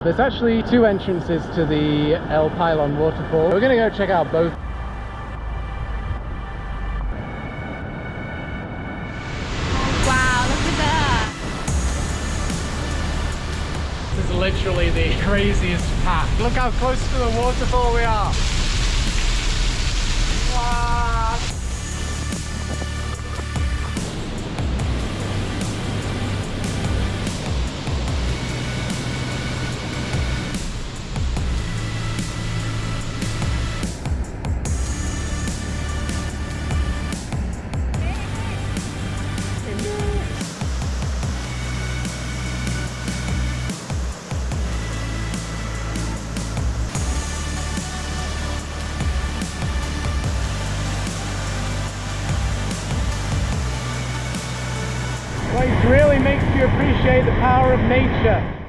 There's actually two entrances to the El Pilon waterfall. We're gonna go check out both. Wow, look at that. This is literally the craziest path. Look how close to the waterfall we are. Wow. It really makes you appreciate the power of nature.